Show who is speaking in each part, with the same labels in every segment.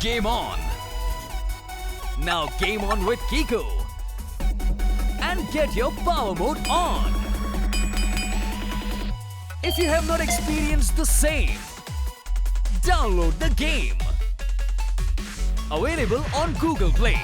Speaker 1: Game on! Now game on with Kiko and get your power mode on. If you have not experienced the same, download the game. Available on Google Play.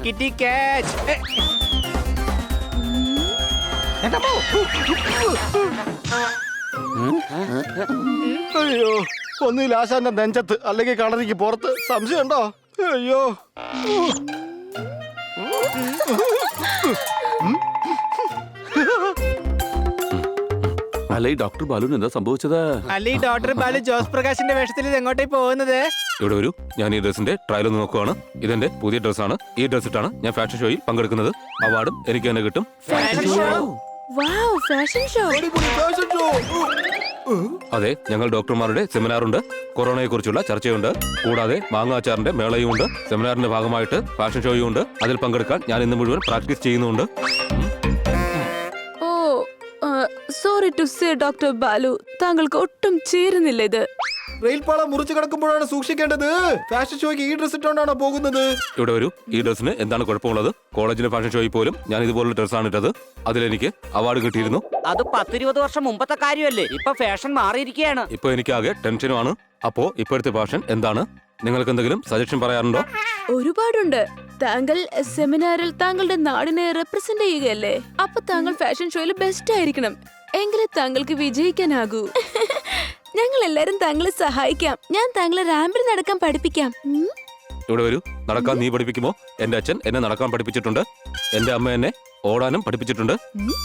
Speaker 2: Kitty catch.
Speaker 3: അയ്യോ, ഒന്നുകിൽ ആശാന്റെ നെഞ്ചത്ത് അല്ലെങ്കിൽ കളരിക്ക് പുറത്ത്. സംശയമുണ്ടോ? അയ്യോ,
Speaker 4: അല്ല ഈ ഡോക്ടർ ബാലുവിന് എന്താ സംഭവിച്ചത്?
Speaker 2: അല്ല ഈ ഡോക്ടർ ബാലു ജോസ് പ്രകാശിന്റെ വേഷത്തിൽ ഇത് എങ്ങോട്ടേ പോകുന്നത്?
Speaker 4: ഇവിടെ വരൂ, ഞാൻ ഈ ഡ്രസ്സിന്റെ ട്രയൽ ഒന്ന് നോക്കുവാണ്. ഇതെന്റെ പുതിയ ഡ്രസ്സാണ്. ഈ ഡ്രസ് ഇട്ടാണ് ഞാൻ ഫാഷൻ ഷോയിൽ പങ്കെടുക്കുന്നത്. അവാർഡും എനിക്ക് തന്നെ കിട്ടും. അതെ, ഞങ്ങൾ ഡോക്ടർമാരുടെ സെമിനാറുണ്ട്, കൊറോണയെ കുറിച്ചുള്ള ചർച്ചയുണ്ട്, കൂടാതെ മാങ്ങാച്ചാറിന്റെ മേളയും ഉണ്ട്. സെമിനാറിന്റെ ഭാഗമായിട്ട് ഫാഷൻ ഷോയും ഉണ്ട്. അതിൽ പങ്കെടുക്കാൻ ഞാൻ ഇന്ന് മുഴുവൻ പ്രാക്ടീസ് ചെയ്യുന്നുണ്ട്.
Speaker 5: Sorry to say doctor Balu, താങ്കൾക്ക് ഒട്ടും ചേരുന്നില്ല ഇത്.
Speaker 3: റെയിൽപാളം മുറിച്ചു കിടക്കുമ്പോഴാണ് സൂക്ഷിക്കേണ്ടത്. ഫാഷൻ ഷോയ്ക്ക് ഈ ഡ്രസ് ഇട്ടോണ്ടാണോ പോകുന്നത്?
Speaker 4: ഇവിടെ വരൂ, ഈ ഡ്രസ്സിന് എന്താണ് കുഴപ്പമുള്ളത്? കോളേജിലെ ഫാഷൻ ഷോയിൽ പോലും ഞാൻ ഇതുപോലുള്ള ഡ്രസ്സാണ് ഇട്ടത്. അതിലെനിക്ക് അവാർഡ് കിട്ടിയിരുന്നു.
Speaker 6: അത് 10-20 വർഷം മുമ്പത്തെ കാര്യമല്ലേ? ഇപ്പൊ ഫാഷൻ മാറിയിരിക്കുകയാണ്.
Speaker 4: ഇപ്പൊ എനിക്കാകെ ടെൻഷനുമാണ്. അപ്പോ ഇപ്പോഴത്തെ ഫാഷൻ എന്താണ്? നിങ്ങൾക്ക് എന്തെങ്കിലും സജഷൻ പറയാറുണ്ടോ?
Speaker 5: ഒരുപാടുണ്ട്. താങ്കൾ സെമിനാറിൽ താങ്കളുടെ നാടിനെ റെപ്രസെന്റ് ചെയ്യുകയല്ലേ? അപ്പൊ താങ്കൾ ഫാഷൻ ഷോയിൽ ബെസ്റ്റ് ആയിരിക്കണം, എങ്കിലേ താങ്കൾക്ക് വിജയിക്കാനാകൂ. ഞങ്ങൾ എല്ലാരും താങ്കളെ സഹായിക്കാം. ഞാൻ താങ്കളെ റാമ്പിൽ നടക്കാൻ പഠിപ്പിക്കാം.
Speaker 4: ഇവിടെ വരൂ, നടക്കാൻ നീ പഠിപ്പിക്കുമോ? എന്റെ അച്ഛൻ എന്നെ നടക്കാൻ പഠിപ്പിച്ചിട്ടുണ്ട്. എന്റെ അമ്മ എന്നെ ഓടാനും പഠിപ്പിച്ചിട്ടുണ്ട്.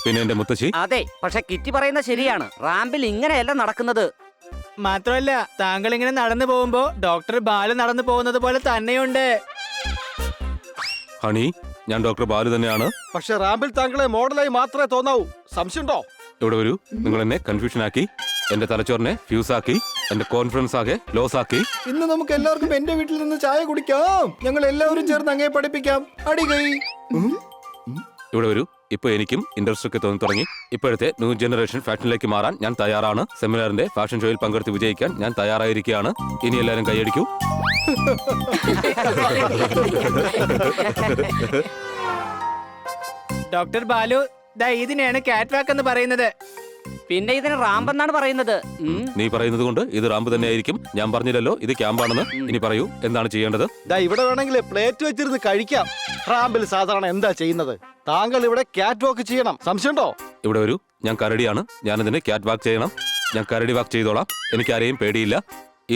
Speaker 4: പിന്നെ എന്റെ മുത്തശ്ശി.
Speaker 6: അതെ, പക്ഷെ കിറ്റി പറയുന്നത് ശരിയാണ്. റാമ്പിൽ ഇങ്ങനെയല്ല നടക്കുന്നത്.
Speaker 2: മാത്രമല്ല, താങ്കൾ ഇങ്ങനെ നടന്നു പോകുമ്പോ ഡോക്ടർ ബാലു നടന്നു പോകുന്നത് പോലെ തന്നെയുണ്ട്.
Speaker 4: ഹണി, ഞാൻ ഡോക്ടർ ബാലു തന്നെയാണ്.
Speaker 3: പക്ഷെ റാമ്പിൽ താങ്കളെ മോഡലായി മാത്രമേ തോന്നാവൂ. സംശയമുണ്ടോ?
Speaker 4: ഇവിടെ വരൂ, നിങ്ങൾ എന്നെ കൺഫ്യൂഷൻ ആക്കി, എന്റെ തലച്ചോറിനെ ഫ്യൂസ് ആക്കി, എന്റെ കോൺഫിഡൻസ് ആകെ ലോസ് ആക്കി.
Speaker 3: ഇന്ന് നമുക്ക് എല്ലാവർക്കും എന്റെ വീട്ടിൽ നിന്ന് ചായ കുടിക്കാം. ഞങ്ങൾ എല്ലാവരും ചേർന്ന് അങ്ങേ പഠിപ്പിക്കാം. അടികൈ.
Speaker 4: ഇവിടെ വരൂ, ഇപ്പൊ എനിക്കും ഇൻട്രസ്റ്റ് ഒക്കെ തോന്നി തുടങ്ങി. ഇപ്പോഴത്തെ ന്യൂ ജനറേഷൻ ഫാഷനിലേക്ക് മാറാൻ ഞാൻ തയ്യാറാണ്. സെമിനാറിന്റെ ഫാഷൻ ഷോയിൽ പങ്കെടുത്ത് വിജയിക്കാൻ ഞാൻ തയ്യാറായിരിക്കുകയാണ്. ഇനി എല്ലാവരും കൈയടിക്കൂ.
Speaker 2: ഡോക്ടർ ബാലു, ദാ ഇതിനെയാണ് കാറ്റ് വാക്ക് എന്ന് പറയുന്നത്.
Speaker 6: പിന്നെ ഇതിന് റാമ്പ് എന്നാണ് പറയുന്നത്.
Speaker 4: നീ പറയുന്നത് കൊണ്ട് ഇത് റാമ്പ് തന്നെ ആയിരിക്കും. ഞാൻ പറഞ്ഞില്ലല്ലോ ഇത് ക്യാമ്പാണെന്ന്. ഇനി പറയൂ, എന്താണ് ചെയ്യേണ്ടത്?
Speaker 3: ഇവിടെ വേണമെങ്കിൽ പ്ലേറ്റ് വെച്ചിരുന്ന് കഴിക്കാം. റാമ്പിൽ സാധാരണ എന്താ ചെയ്യുന്നത്? താങ്കൾ ഇവിടെ ക്യാറ്റ് വാക്ക് ചെയ്യണം. സംശയമുണ്ടോ?
Speaker 4: ഇവിടെ വരൂ, ഞാൻ കരടിയാണ്. ഞാനിതിന് ക്യാറ്റ് വാക്ക് ചെയ്യണം. ഞാൻ കരടി വാക്ക് ചെയ്തോളാം. എനിക്ക് ആരെയും പേടിയില്ല.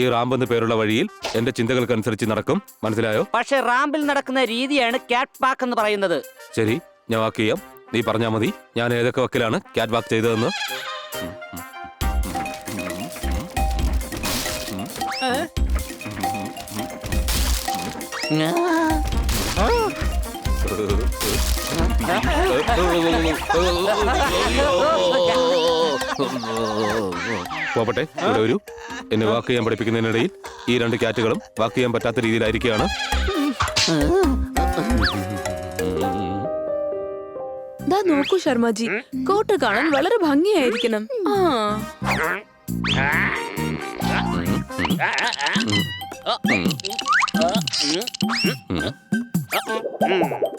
Speaker 4: ഈ റാമ്പ് എന്ന് പേരുള്ള വഴിയിൽ എന്റെ ചിന്തകൾക്കനുസരിച്ച് നടക്കും. മനസ്സിലായോ?
Speaker 6: പക്ഷെ റാമ്പിൽ നടക്കുന്ന രീതിയാണ് കാറ്റ് വാക്ക് എന്ന് പറയുന്നത്.
Speaker 4: ശരി, ഞാൻ വാക്ക് ചെയ്യാം. നീ പറഞ്ഞാൽ മതി ഞാൻ ഏതൊക്കെ വാക്കിലാണ് ക്യാറ്റ് വാക്ക് ചെയ്തതെന്ന്. പോപ്പട്ടെ, ഇവിടെ വരൂ. എന്നെ വാക്ക് ചെയ്യാൻ പഠിപ്പിക്കുന്നതിനിടയിൽ ഈ രണ്ട് ക്യാറ്റുകളും വാക്ക് ചെയ്യാൻ പറ്റാത്ത രീതിയിലായിരിക്കുകയാണ്.
Speaker 5: ദാ നോക്കൂ ശർമ്മജി, കോട്ട് കാണാൻ വളരെ ഭംഗിയായിരിക്കണം.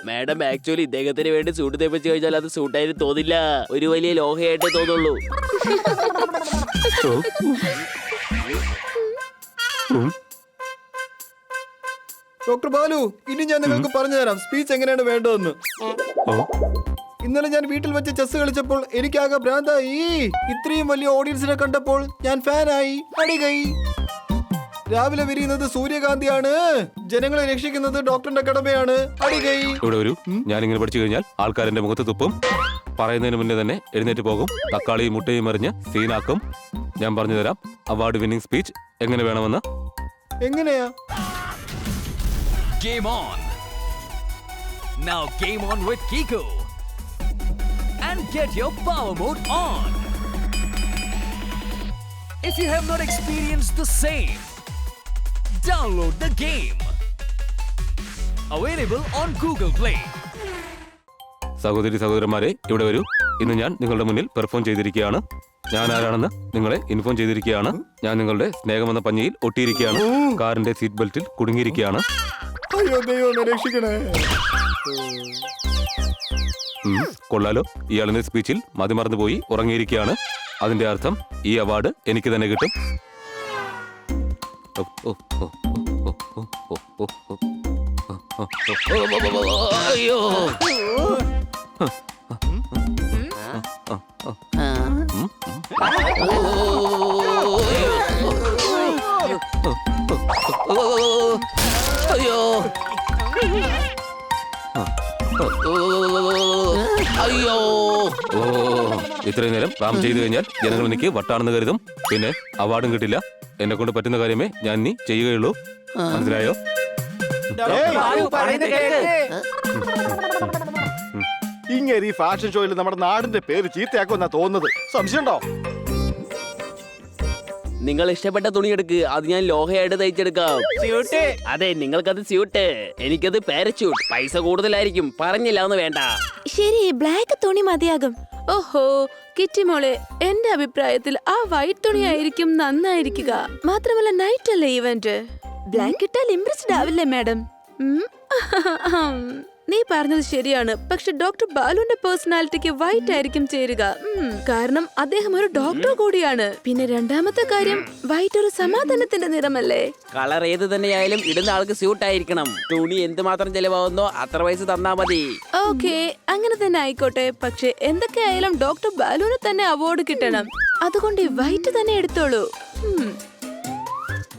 Speaker 7: മാഡം, ആക്ച്വലി ഇദ്ദേഹത്തിന് വേണ്ടി സൂട്ട് തേപ്പിച്ച് കഴിഞ്ഞാൽ അത് സൂട്ടായിട്ട് തോന്നില്ല, ഒരു വലിയ ലോഹയായിട്ടേ തോന്നുള്ളൂ.
Speaker 3: ഡോക്ടർ ബാലു, ഇനി ഞാൻ നിങ്ങൾക്ക് പറഞ്ഞു തരാം സ്പീച്ച് എങ്ങനെയാണ് വേണ്ടതെന്ന്. ഇന്നലെ ഞാൻ വീട്ടിൽ വെച്ച് ചെസ് കളിച്ചപ്പോൾ എനിക്കാകെ ഭ്രാന്തായി. ഇത്രയും വലിയ ഓഡിയൻസിനെ കണ്ടപ്പോൾ ഞാൻ ഫാനായി. അടികൈ. രാവിലെ വിരിയുന്നത് സൂര്യകാന്തിയാണ്. ജനങ്ങളെ രക്ഷിക്കുന്നത് ഡോക്ടറിന്റെ കടമയാണ്. അടികൈ.
Speaker 4: ഇവിടെ വരൂ. ഞാനിങ്ങനെ പഠിച്ചു കഴിഞ്ഞാൽ ആൾക്കാരെന്റെ മുഖത്ത് തുപ്പും. പറയുന്നതിന് മുന്നേ തന്നെ എഴുന്നേറ്റ് പോകും. തക്കാളിയും മുട്ടയും എറിഞ്ഞ് സീനാക്കും. ഞാൻ പറഞ്ഞു തരാം അവാർഡ് വിന്നിംഗ് സ്പീച്ച് എങ്ങനെ വേണമെന്ന്.
Speaker 3: എങ്ങനെയാ?
Speaker 1: Game on! Now game on with Kiko. And get your power mode on. If you have not experienced the same, download the game. Available on Google Play.
Speaker 4: സഹോദരി സഹോദരന്മാരെ ഇവിടെ വരൂ. ഇന്ന് ഞാൻ നിങ്ങളുടെ മുന്നിൽ പെർഫോം ചെയ്തിരിക്കുകയാണ്. ഞാൻ ആരാണെന്ന് നിങ്ങളെ ഇൻഫോം ചെയ്തിരിക്കുകയാണ്. ഞാൻ നിങ്ങളുടെ സ്നേഹമെന്ന പഞ്ഞിയിൽ ഒട്ടിയിരിക്കുകയാണ്. കാറിന്റെ സീറ്റ് ബെൽറ്റിൽ കുടുങ്ങിയിരിക്കുകയാണ്.
Speaker 3: അയ്യോ ദൈവമേ രക്ഷിക്കണേ.
Speaker 4: കൊള്ളാലോ, ഇയാളിന്റെ സ്പീച്ചിൽ മതിമറന്നു പോയി ഉറങ്ങിയിരിക്കുകയാണ്. അതിന്റെ അർത്ഥം ഈ അവാർഡ് എനിക്ക് തന്നെ കിട്ടും.
Speaker 7: അയ്യോ അയ്യോ അയ്യോ.
Speaker 4: ഇത്രയും നേരം റാം ചെയ്തു കഴിഞ്ഞാൽ ജനങ്ങൾ എനിക്ക് വട്ടാണെന്ന് കരുതും. പിന്നെ അവാർഡും കിട്ടില്ല. എന്നെ കൊണ്ട് പറ്റുന്ന കാര്യമേ ഞാൻ ഇനി ചെയ്യുകയുള്ളൂ. മനസ്സിലായോ?
Speaker 8: ഇങ്ങനെ ഈ ഫാഷൻ ഷോയിൽ നമ്മുടെ നാടിന്റെ പേര് ചീത്തയാക്കുമെന്നാ തോന്നുന്നത്. സംശയമുണ്ടോ?
Speaker 7: നിങ്ങൾ ഇഷ്ടപ്പെട്ട തുണി എടുക്ക്, അത് ഞാൻ ലോഹയായിട്ട് തയ്ച്ചെടുക്കാം.
Speaker 2: സ്യൂട്ട്.
Speaker 7: അതെ, നിങ്ങൾക്കത് സ്യൂട്ട്, എനിക്കത് പാരച്യൂട്ട്. പൈസ കൂടുതലായിരിക്കും, പറഞ്ഞില്ല എന്ന് വേണ്ട.
Speaker 5: ശരി, ബ്ലാക്ക് തുണി മതിയാകും. ഓഹോ കിറ്റി മോളെ, എന്റെ അഭിപ്രായത്തിൽ ആ വൈറ്റ് തുണിയായിരിക്കും നന്നായിരിക്കുക. മാത്രമല്ല നൈറ്റ് അല്ലേ ഇവന്റ്. ബ്ലാക്ക് ഇട്ടാൽ ഇംപ്രസ്ഡ് ആവില്ലേ മാഡം? നീ പറഞ്ഞത് ശരിയാണ്. പക്ഷെ ഡോക്ടർ ബാലുവിന്റെ പേഴ്സണാലിറ്റിക്ക് വൈറ്റ് ആയിരിക്കും ചേരുക. കാരണം അദ്ദേഹം ഒരു ഡോക്ടർ കൂടിയാണ്. പിന്നെ രണ്ടാമത്തെ കാര്യം, വൈറ്റ് ഒരു സമാധാനത്തിന്റെ നിറമല്ലേ.
Speaker 7: കളർ ഏത് തന്നെയായാലും ഇടുന്ന ആൾക്ക് സ്യൂട്ട് ആയിരിക്കണം. തുണി എന്തുമാത്രം ചെലവാകുന്നോ അത്ര പൈസ തന്നാ മതി.
Speaker 5: ഓക്കെ, അങ്ങനെ തന്നെ ആയിക്കോട്ടെ. പക്ഷെ എന്തൊക്കെയായാലും ഡോക്ടർ ബാലുവിന് തന്നെ അവാർഡ് കിട്ടണം. അതുകൊണ്ട് ഈ വൈറ്റ് തന്നെ എടുത്തോളൂ.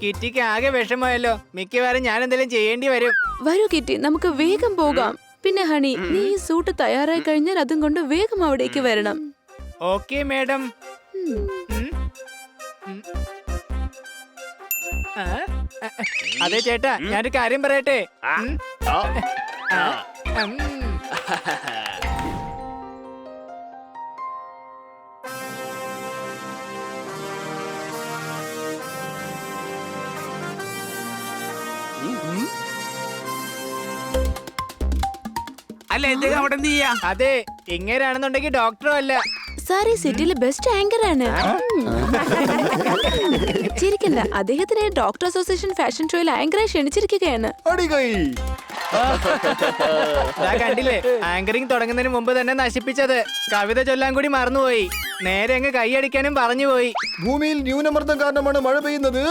Speaker 2: കിറ്റിക്ക് ആകെ വിഷമമായല്ലോ. മിക്കവാറും ഞാൻ എന്തെങ്കിലും ചെയ്യേണ്ടി വരും.
Speaker 5: വരൂ കിറ്റി, നമുക്ക് വേഗം പോകാം. പിന്നെ ഹണി, നീ ഈ സൂട്ട് തയ്യാറായി കഴിഞ്ഞാൽ അതും കൊണ്ട് വേഗം അവിടേക്ക് വരണം.
Speaker 2: Okay madam. അതെ ചേട്ടാ, ഞാനൊരു കാര്യം പറയട്ടെ.
Speaker 6: അല്ല ഇദ്ദേഹം അവിടെ എന്ത് ചെയ്യാ?
Speaker 2: അതെ, ഇങ്ങനെയാണെന്നുണ്ടെങ്കിൽ ഡോക്ടറും അല്ല.
Speaker 5: സാർ ഈ സിറ്റിയിലെ ബെസ്റ്റ് ആങ്കർ ആണ്. ചിരിക്കണ്ട, അദ്ദേഹത്തിനെ ഡോക്ടർ അസോസിയേഷൻ ഫാഷൻ ഷോയിൽ ആങ്കറായി ക്ഷണിച്ചിരിക്കുകയാണ്.
Speaker 3: അടികൈ.
Speaker 2: കണ്ടില്ലേ, ആങ്കറിംഗ് തുടങ്ങുന്നതിന് മുമ്പ് തന്നെ നശിപ്പിച്ചത്. കവിത ചൊല്ലാൻ കൂടി മറന്നുപോയി. നേരെ അങ്ങ് കൈയടിക്കാനും പറഞ്ഞുപോയി.
Speaker 3: ഭൂമിയിൽ ന്യൂനമർദ്ദം കാരണമാണ് മഴ പെയ്യുന്നത്.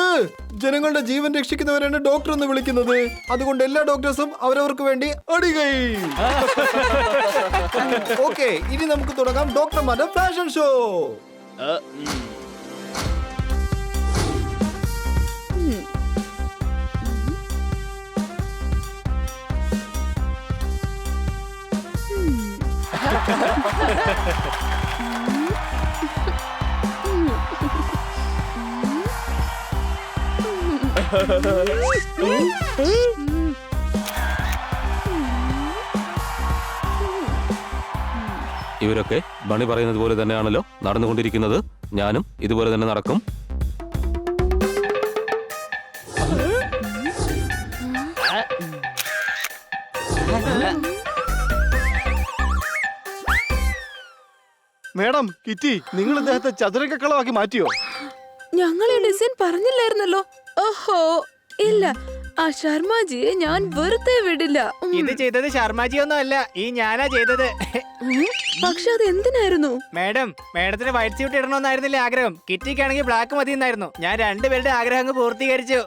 Speaker 3: ജനങ്ങളുടെ ജീവൻ രക്ഷിക്കുന്നവരാണ് ഡോക്ടർ എന്ന് വിളിക്കുന്നത്. അതുകൊണ്ട് എല്ലാ ഡോക്ടേഴ്സും അവരവർക്ക് വേണ്ടി അടികൈ. ഓക്കെ, ഇനി നമുക്ക് തുടങ്ങാം ഡോക്ടർമാരുടെ ഫാഷൻ ഷോ.
Speaker 4: ഇവരൊക്കെ ബണി പറയുന്നത് പോലെ തന്നെയാണല്ലോ നടന്നുകൊണ്ടിരിക്കുന്നത്. ഞാനും ഇതുപോലെ തന്നെ നടക്കും.
Speaker 8: മേഡം, കിറ്റി, നിങ്ങൾ ഇദ്ദേഹത്തെ ചതുരക്കളമാക്കി മാറ്റിയോ?
Speaker 5: ഞങ്ങൾ ഈ ഡിസൈൻ പറഞ്ഞില്ലായിരുന്നല്ലോ. ഓഹോ ഇല്ല, ആ ശർമാജിയെ ഞാൻ വെറുതെ വിടില്ല.
Speaker 2: ഇത് ചെയ്തത് ശർമാജി ഒന്നും അല്ല, ഈ ഞാനാ ചെയ്തത്.
Speaker 5: പക്ഷെ അത് എന്തിനായിരുന്നു?
Speaker 2: മേഡത്തിന് വൈറ്റ് സ്യൂട്ട് ഇടണമെന്നായിരുന്നില്ലേ ആഗ്രഹം? കിറ്റിക്കാണെങ്കിൽ ബ്ലാക്ക് മതി എന്നായിരുന്നു. ഞാൻ രണ്ടുപേരുടെ ആഗ്രഹം അങ്ങ് പൂർത്തീകരിച്ചു.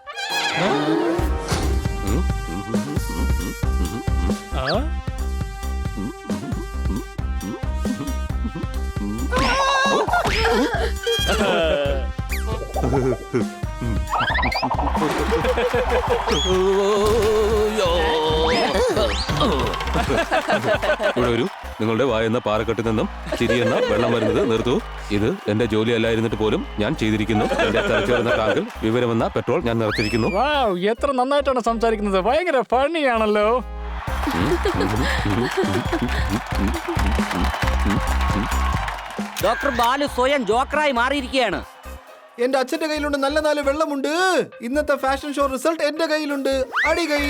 Speaker 4: ഇവിടെ ഒരു നിങ്ങളുടെ വായെന്ന പാറക്കെട്ടിൽ നിന്നും ചിരിയെന്ന വെള്ളം വരുന്നത് നിർത്തൂ. ഇത് എന്റെ ജോലി അല്ലായിരുന്നിട്ട് പോലും ഞാൻ ചെയ്തിരിക്കുന്നു. എന്റെ തലച്ചു വരുന്ന ടാങ്കിൽ വിവരമെന്ന പെട്രോൾ ഞാൻ നിറച്ചിരിക്കുന്നു.
Speaker 9: വാവ്, എത്ര നന്നായിട്ടാണ് സംസാരിക്കുന്നത്. ഭയങ്കര ഫണ്ണിയാണല്ലോ.
Speaker 6: ഡോക്ടർ ബാലു സ്വയം ജോക്കറായി മാറിയിരിക്കുകയാണ്.
Speaker 3: എന്റെ അച്ഛന്റെ കയ്യിലുണ്ട് നല്ല 4 വെള്ളമുണ്ട്. ഇന്നത്തെ ഫാഷൻ ഷോ റിസൾട്ട് എന്റെ കയ്യിലുണ്ട്. അടികൈ.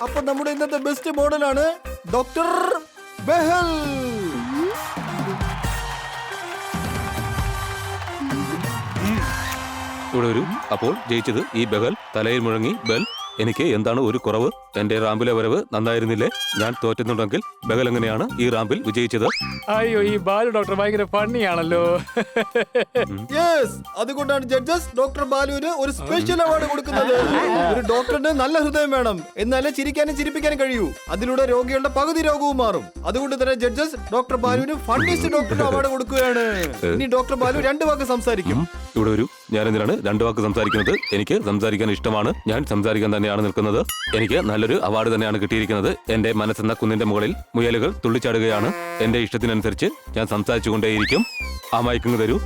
Speaker 3: അപ്പൊ നമ്മുടെ ഇന്നത്തെ ബെസ്റ്റ് മോഡലാണ് ഡോക്ടർ ബെഹൽ.
Speaker 4: ഇവിടെ ഒരു അപ്പോൾ ജയിച്ചത് ഈ ബഹൽ. തലയിൽ മുഴങ്ങി ബെൽ. എനിക്ക് എന്താണ് ഒരു കുറവ്? എന്റെ റാമ്പിലെ വരവ് നന്നായിരുന്നില്ലേ? ഞാൻ തോറ്റുന്നുണ്ടെങ്കിൽ ബഹൽ എങ്ങനെയാണ് ഈ റാമ്പിൽ വിജയിച്ചത്?
Speaker 9: അയ്യോ, ഈ ബാലു ഡോക്ടർ ഭയങ്കര ഫണ്ണിയാണല്ലോ.
Speaker 3: യെസ്, അതുകൊണ്ടാണ് ജഡ്ജസ് ഡോക്ടർ ബാലുവിന് ഒരു സ്പെഷ്യൽ അവാർഡ് കൊടുക്കുന്നത്. ഒരു ഡോക്ടറിന് നല്ല ഹൃദയം വേണം, എന്നാലേ ചിരിക്കാനും ചിരിപ്പിക്കാനും കഴിയൂ. അതിലൂടെ രോഗികളുടെ പകുതി രോഗവും മാറും. അതുകൊണ്ട് തന്നെ ജഡ്ജസ് ഡോക്ടർ ബാലുവിന് ഫണ്ണിസ്റ്റ് ഡോക്ടർ അവാർഡ് കൊടുക്കുകയാണ്. ഇനി ഡോക്ടർ ബാലു 2 വാക്ക് സംസാരിക്കും.
Speaker 4: ഇവിടെ ഒരു ഞാൻ എന്തിനാണ് 2 വാക്ക് സംസാരിക്കുന്നത്? എനിക്ക് സംസാരിക്കാൻ ഇഷ്ടമാണ്. ഞാൻ സംസാരിക്കാൻ തന്നെയാണ് നിൽക്കുന്നത്. എനിക്ക് നല്ലൊരു അവാർഡ് തന്നെയാണ് കിട്ടിയിരിക്കുന്നത്. എന്റെ മനസ്സെന്ന കുന്നിന്റെ മുകളിൽ മുയലുകൾ തുള്ളിച്ചാടുകയാണ്. എന്റെ ഇഷ്ടത്തിനനുസരിച്ച് ഞാൻ സംസാരിച്ചുകൊണ്ടേയിരിക്കും. ആ മയക്കങ്ങ് തരൂ.